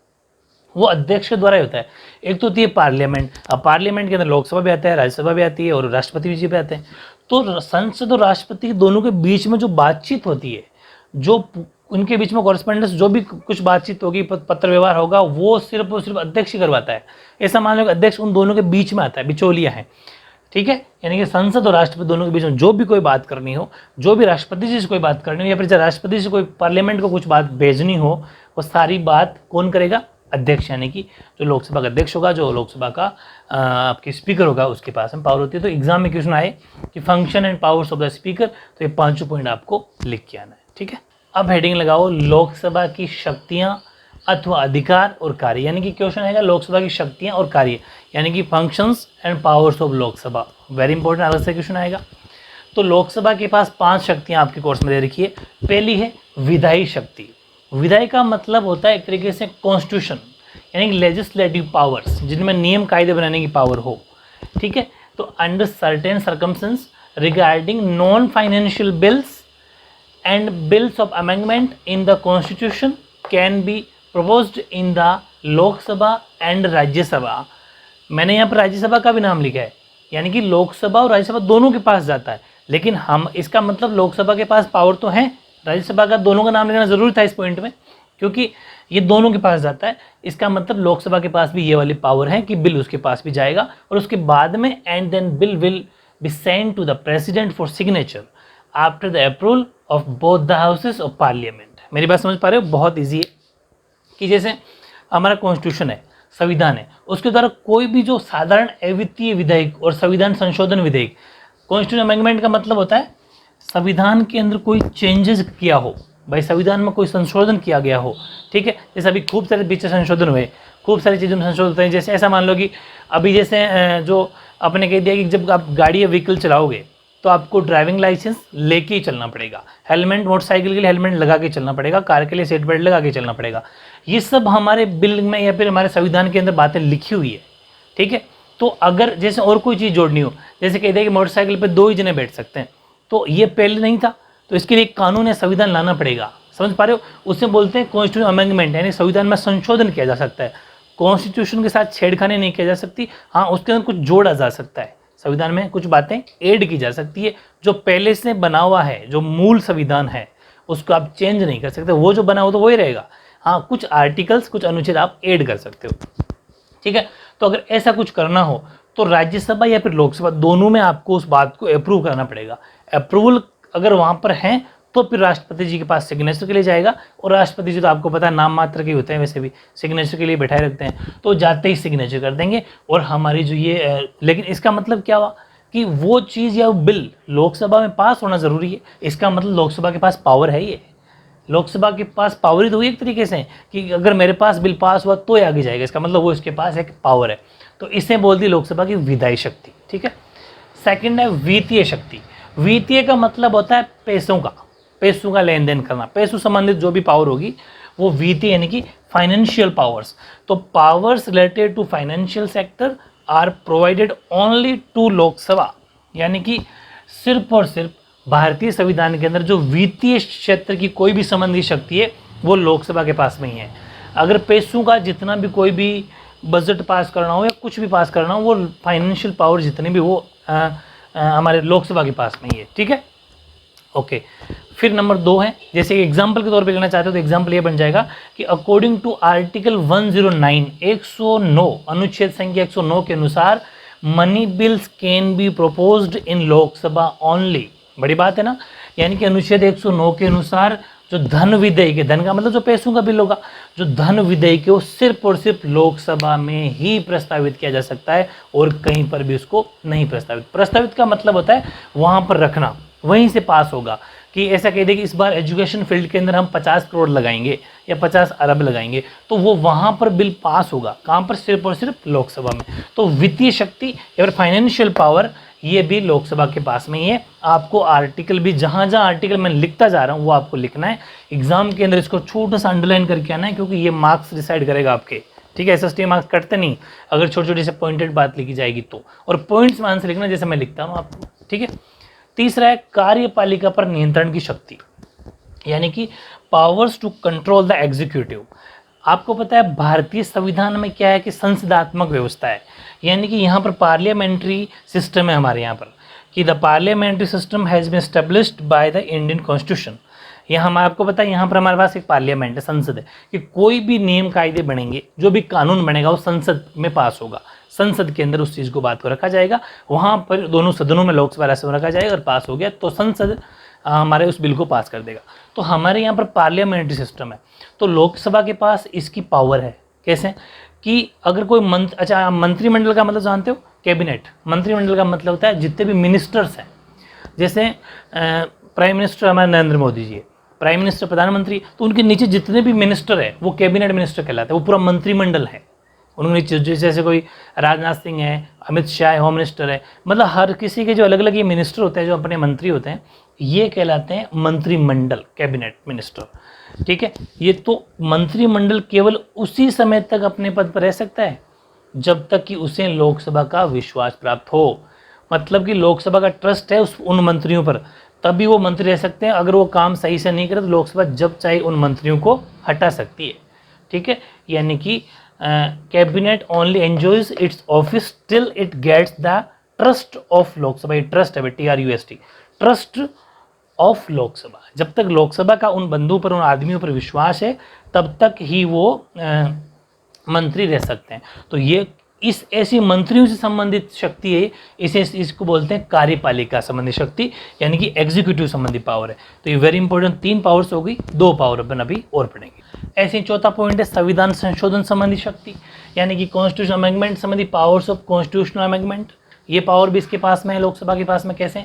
S1: वो अध्यक्ष के द्वारा ही होता है। एक तो होती है पार्लियामेंट, अब पार्लियामेंट के अंदर लोकसभा भी आता है, राज्यसभा भी आती है और राष्ट्रपति भी आते हैं। तो संसद और राष्ट्रपति दोनों के बीच में जो बातचीत होती है, जो उनके बीच में कॉरेस्पॉन्डेंस, जो भी कुछ बातचीत होगी, पत्र व्यवहार होगा, वो सिर्फ और सिर्फ अध्यक्ष ही करवाता है। ऐसा मान लो कि अध्यक्ष उन दोनों के बीच में आता है, बिचौलिया है, ठीक है। यानी कि संसद और राष्ट्रपति दोनों के बीच में जो भी कोई बात करनी हो, जो भी राष्ट्रपति जी से कोई बात करनी हो या फिर राष्ट्रपति से कोई पार्लियामेंट को कुछ बात भेजनी हो, वो सारी बात कौन करेगा? अध्यक्ष, यानी कि जो लोकसभा का अध्यक्ष होगा, जो लोकसभा का आपकी स्पीकर होगा, उसके पास में पावर होती है। तो एग्जाम में क्वेश्चन आए कि function and powers of the speaker, तो ये 5 पॉइंट आपको लिख के आना है, ठीक है। अब हेडिंग लगाओ लोकसभा की शक्तियां अथवा अधिकार और कार्य, यानी कि क्वेश्चन आएगा लोकसभा की शक्तियां और कार्य, यानी कि functions and powers of Lok Sabha, very important, अलग से क्वेश्चन आएगा। तो लोकसभा के पास 5 शक्तियां आपके कोर्स में दे रखी है। पहली है विधायी शक्ति। विधायी का मतलब होता है एक तरीके से कॉन्स्टिट्यूशन, यानी कि लेजिस्लेटिव पावर्स, जिनमें नियम कायदे बनाने की पावर हो, ठीक है। तो under certain circumstance regarding non financial bills and bills of amendment in the constitution can be proposed in the Lok Sabha and Rajya Sabha। मैंने यहाँ पर राज्यसभा का भी नाम लिखा है, यानी कि लोकसभा और राज्यसभा दोनों के पास जाता है, लेकिन हम इसका मतलब लोकसभा के पास पावर तो है, राज्यसभा का दोनों का नाम लिखना जरूरी था इस पॉइंट में, क्योंकि ये दोनों के पास जाता है। इसका मतलब लोकसभा के पास भी ये वाली पावर है कि बिल उसके पास भी जाएगा और उसके बाद में and then bill will be send to the president for signature after the approval of both the houses of parliament. मेरी बात समझ पा रहे हो? बहुत ईजी है कि जैसे हमारा कॉन्स्टिट्यूशन है, संविधान है, उसके द्वारा कोई भी जो साधारण अवित्तीय विधेयक और संविधान संशोधन विधेयक, कॉन्स्टिट्यूशन अमेंडमेंट का मतलब होता है संविधान के अंदर कोई चेंजेस किया हो, भाई संविधान में कोई संशोधन किया गया हो, ठीक है। जैसे अभी खूब सारे पीछे संशोधन हुए, खूब सारी चीज़ों में संशोधन होते हैं। जैसे ऐसा मान लो कि अभी जैसे जो आपने कह दिया कि जब आप गाड़ी या व्हीकल चलाओगे तो आपको ड्राइविंग लाइसेंस लेके ही चलना पड़ेगा, हेलमेट, मोटरसाइकिल के लिए हेलमेट लगा के चलना पड़ेगा, कार के लिए सीट बेल्ट लगा के चलना पड़ेगा। ये सब हमारे बिल में या फिर हमारे संविधान के अंदर बातें लिखी हुई है, ठीक है। तो अगर जैसे और कोई चीज़ जोड़नी हो, जैसे कहते हैं कि मोटरसाइकिल पे 2 ही जने बैठ सकते हैं, तो ये पहले नहीं था, तो इसके लिए कानून या संविधान लाना पड़ेगा, समझ पा रहे हो? उससे बोलते हैं कॉन्स्टिट्यूशन अमेंडमेंट, यानी संविधान में संशोधन किया जा सकता है। कॉन्स्टिट्यूशन के साथ छेड़खानी नहीं की जा सकती, हाँ उसके अंदर कुछ जोड़ा जा सकता है, संविधान में कुछ बातें ऐड की जा सकती है। जो पहले से बना हुआ है, जो मूल संविधान है, उसको आप चेंज नहीं कर सकते, वो जो बना हो तो वही रहेगा। हाँ कुछ आर्टिकल्स, कुछ अनुच्छेद आप ऐड कर सकते हो, ठीक है। तो अगर ऐसा कुछ करना हो तो राज्यसभा या फिर लोकसभा दोनों में आपको उस बात को अप्रूव करना पड़ेगा। अप्रूवल अगर वहाँ पर है तो फिर राष्ट्रपति जी के पास सिग्नेचर के लिए जाएगा, और राष्ट्रपति जी तो आपको पता है नाम मात्र के होते हैं, वैसे भी सिग्नेचर के लिए बैठाए रखते हैं, तो जाते ही सिग्नेचर कर देंगे। और हमारी जो ये लेकिन इसका मतलब क्या हुआ कि वो चीज़ या बिल लोकसभा में पास होना ज़रूरी है। इसका मतलब लोकसभा के पास पावर है, ये लोकसभा के पास पावर ही तो हुई एक तरीके से कि अगर मेरे पास बिल पास हुआ तो ये आगे जाएगा, इसका मतलब वो इसके पास एक पावर है। तो इसे बोलती है लोकसभा की विधायी शक्ति, ठीक है। सेकंड है वित्तीय शक्ति। वित्तीय का मतलब होता है पैसों का लेन देन करना, पैसों संबंधित जो भी पावर होगी वो वित्तीय, यानी कि फाइनेंशियल पावर्स। तो powers related to financial sector are provided only to Lok Sabha, यानी कि सिर्फ और सिर्फ भारतीय संविधान के अंदर जो वित्तीय क्षेत्र की कोई भी संबंधी शक्ति है वो लोकसभा के पास में ही है। अगर पैसों का जितना भी कोई भी बजट पास करना हो या कुछ भी पास करना हो, वो फाइनेंशियल पावर जितनी भी वो हमारे लोकसभा के पास में ही है, ठीक है। ओके, फिर नंबर 2 है, जैसे एग्जाम्पल के तौर पे लेना चाहते हो तो एग्जाम्पल ये बन जाएगा कि अकॉर्डिंग टू आर्टिकल 109 अनुच्छेद संख्या 109 के अनुसार money bills can be proposed in Lok Sabha only. बड़ी बात है ना, यानी कि अनुच्छेद 109 के अनुसार जो धन विधेयक है, धन का मतलब जो पैसों का बिल होगा, जो धन विधेयक है वो सिर्फ और सिर्फ लोकसभा में ही प्रस्तावित किया जा सकता है और कहीं पर भी उसको नहीं प्रस्तावित। प्रस्तावित का मतलब होता है वहां पर रखना, वहीं से पास होगा। कि ऐसा कह दे कि इस बार एजुकेशन फील्ड के अंदर हम 50 करोड़ लगाएंगे या 50 अरब लगाएंगे, तो वो वहां पर बिल पास होगा। कहां पर? सिर्फ और सिर्फ लोकसभा में। तो वित्तीय शक्ति या फिर फाइनेंशियल पावर ये भी लोकसभा के पास में ही है। आपको आर्टिकल भी जहां जहां आर्टिकल मैं लिखता जा रहा हूं वो आपको लिखना है। एग्जाम के अंदर इसको छोटा सा अंडरलाइन करके आना है, क्योंकि ये मार्क्स डिसाइड करेगा आपके। ठीक है, एसएसटी मार्क्स कटते नहीं अगर छोटी छोटी से पॉइंटेड बात लिखी जाएगी तो, और पॉइंट्स में आंसर लिखना जैसे मैं लिखता हूँ आपको। ठीक है, तीसरा है कार्यपालिका पर नियंत्रण की शक्ति, यानी कि powers to control the executive. आपको पता है भारतीय संविधान में क्या है कि संसदात्मक व्यवस्था है, यानी कि यहाँ पर पार्लियामेंट्री सिस्टम है हमारे यहाँ पर, कि the parliamentary system has been established by the Indian constitution. यहाँ हमारे आपको पता है यहाँ पर हमारे पास एक पार्लियामेंट है, संसद है, कि कोई भी नियम कायदे बनेंगे, जो भी कानून बनेगा वो संसद में पास होगा। संसद के अंदर उस चीज़ को बात को रखा जाएगा, वहाँ पर दोनों सदनों में लोकसभा राज्यसभा रखा जाएगा, और पास हो गया तो संसद हमारे उस बिल को पास कर देगा। तो हमारे यहाँ पर पार्लियामेंट्री सिस्टम है, तो लोकसभा के पास इसकी पावर है। कैसे? कि अगर कोई मंत्रिमंडल का मतलब जानते हो? कैबिनेट। मंत्रिमंडल का मतलब होता है जितने भी मिनिस्टर्स हैं, जैसे प्राइम मिनिस्टर हमारे नरेंद्र मोदी जी है, प्राइम मिनिस्टर प्रधानमंत्री, तो उनके नीचे जितने भी मिनिस्टर है वो कैबिनेट मिनिस्टर कहलाते हैं, वो पूरा मंत्रिमंडल है। उनके नीचे जैसे कोई राजनाथ सिंह है, अमित शाह है, होम मिनिस्टर है, मतलब हर किसी के जो अलग अलग ये मिनिस्टर होते हैं, जो अपने मंत्री होते हैं, ये कहलाते हैं मंत्रिमंडल, कैबिनेट मिनिस्टर। ठीक है, ये तो मंत्रिमंडल केवल उसी समय तक अपने पद पर रह सकता है जब तक कि उसे लोकसभा का विश्वास प्राप्त हो। मतलब कि लोकसभा का ट्रस्ट है उन मंत्रियों पर, तभी वो मंत्री रह सकते हैं। अगर वो काम सही से नहीं करे तो लोकसभा जब चाहे उन मंत्रियों को हटा सकती है। ठीक है, यानी कि cabinet only enjoys its office till it gets the trust of Lok Sabha. ये ट्रस्ट है, TRUST, ट्रस्ट ऑफ लोकसभा। जब तक लोकसभा का उन बंधुओं पर, उन आदमियों पर विश्वास है, तब तक ही वो मंत्री रह सकते हैं। तो ये इस ऐसी मंत्रियों से संबंधित शक्ति है, इसको बोलते हैं कार्यपालिका संबंधी शक्ति, यानी कि एग्जीक्यूटिव संबंधी पावर है। तो ये वेरी इंपॉर्टेंट 3 पावर्स हो गई, 2 पावर अपन अभी और पढ़ेंगे। ऐसे ही चौथा पॉइंट है संविधान संशोधन संबंधी शक्ति, यानी कि कॉन्स्टिट्यूशन अमेंडमेंट संबंधी पावर्स ऑफ कॉन्स्टिट्यूशनल अमेंडमेंट। ये पावर भी इसके पास में है, लोकसभा के पास में। कैसे?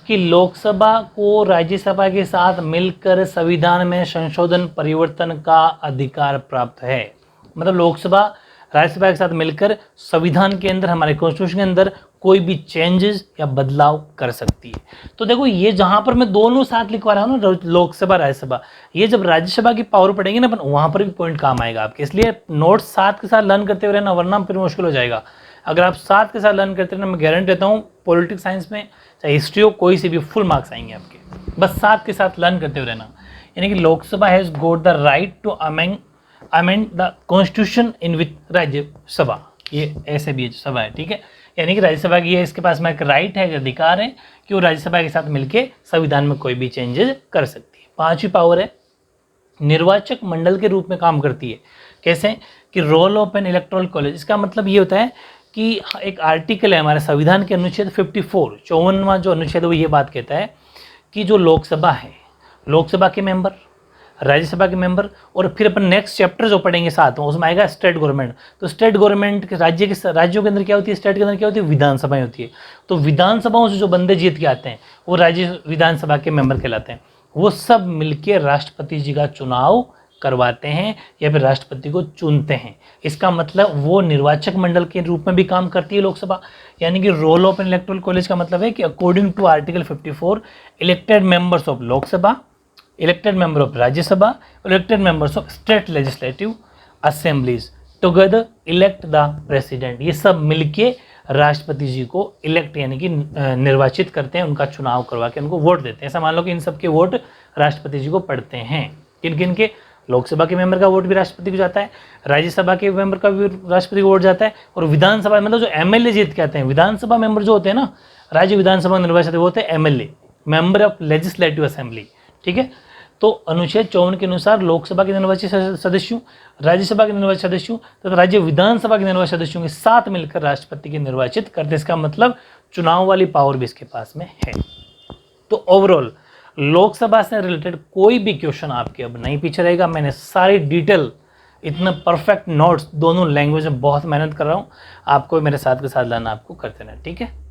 S1: कि लोकसभा को राज्यसभा के साथ मिलकर संविधान में संशोधन परिवर्तन का अधिकार प्राप्त है। मतलब लोकसभा राज्यसभा के साथ मिलकर संविधान के अंदर, हमारे कॉन्स्टिट्यूशन के अंदर कोई भी चेंजेस या बदलाव कर सकती है। तो देखो ये जहां पर मैं दोनों साथ लिखवा रहा हूँ ना, लोकसभा राज्यसभा, ये जब राज्यसभा की पावर पढ़ेंगे ना अपन, वहां पर भी पॉइंट काम आएगा आपके। इसलिए नोट्स साथ के साथ लर्न करते हुए रहना, वरना फिर मुश्किल हो जाएगा। अगर आप साथ के साथ लर्न करते रहना, मैं गारंटी देता हूँ पॉलिटिक्स साइंस में चाहे हिस्ट्री हो, कोई से भी फुल मार्क्स आएंगे आपके। बस साथ के साथ लर्न करते हुए रहना। यानी कि Lok Sabha has got the right to amend the constitution in with Rajya Sabha. ये ऐसे भी सभा है। ठीक है, यानी कि राज्यसभा की इसके पास में एक राइट है, अधिकार है कि वो राज्यसभा के साथ मिलकर संविधान में कोई भी चेंजेस कर सकती है। 5वीं पावर है निर्वाचक मंडल के रूप में काम करती है। कैसे? कि role of an electoral college. इसका मतलब ये होता है कि एक आर्टिकल है हमारे संविधान के अनुच्छेद 54, 54वां जो अनुच्छेद वो ये बात कहता है कि जो लोकसभा है, लोकसभा के मेंबर, राज्यसभा के मेंबर, और फिर अपन नेक्स्ट चैप्टर जो पढ़ेंगे साथ में, उसमें आएगा स्टेट गवर्नमेंट। तो स्टेट गवर्नमेंट के राज्यों के अंदर क्या होती है, स्टेट के अंदर क्या होती है, विधानसभाएं होती है। तो विधानसभाओं से जो बंदे जीत के आते हैं वो राज्य विधानसभा के मेंबर कहलाते हैं। वो सब मिलकर राष्ट्रपति जी का चुनाव करवाते हैं या फिर राष्ट्रपति को चुनते हैं। इसका मतलब वो निर्वाचक मंडल के रूप में भी काम करती है लोकसभा। यानी कि role of an electoral college का मतलब है कि according to article 54, elected members of Lok Sabha, elected member of Rajya Sabha, elected members of state legislative assemblies together elect the president. ये सब मिलके राष्ट्रपति जी को इलेक्ट यानी कि निर्वाचित करते हैं, उनका चुनाव करवा के उनको वोट देते हैं। ऐसा मान लो कि इन सबके वोट राष्ट्रपति जी को पड़ते हैं। किन किन के? लोकसभा के मेंबर का वोट भी राष्ट्रपति को जाता है, राज्यसभा के मेंबर का भी राष्ट्रपति को वोट जाता है, और विधानसभा मतलब जो MLA जीत के आते हैं, विधानसभा मेंबर जो होते हैं ना, राज्य विधानसभा निर्वाचित वो होते हैं MLA, member of legislative assembly. ठीक है, तो अनुच्छेद 54 के अनुसार लोकसभा के निर्वाचित सदस्यों, राज्यसभा के निर्वाचित सदस्यों तथा राज्य विधानसभा के निर्वाचित सदस्यों के साथ मिलकर राष्ट्रपति के निर्वाचित करते। इसका मतलब चुनाव वाली पावर भी इसके पास में है। तो ओवरऑल लोकसभा से रिलेटेड कोई भी क्वेश्चन आपके अब नहीं पीछे रहेगा। मैंने सारी डिटेल इतना परफेक्ट नोट्स दोनों लैंग्वेज में बहुत मेहनत कर रहा हूँ, आपको मेरे साथ के साथ लाना आपको करते रहना, ठीक है।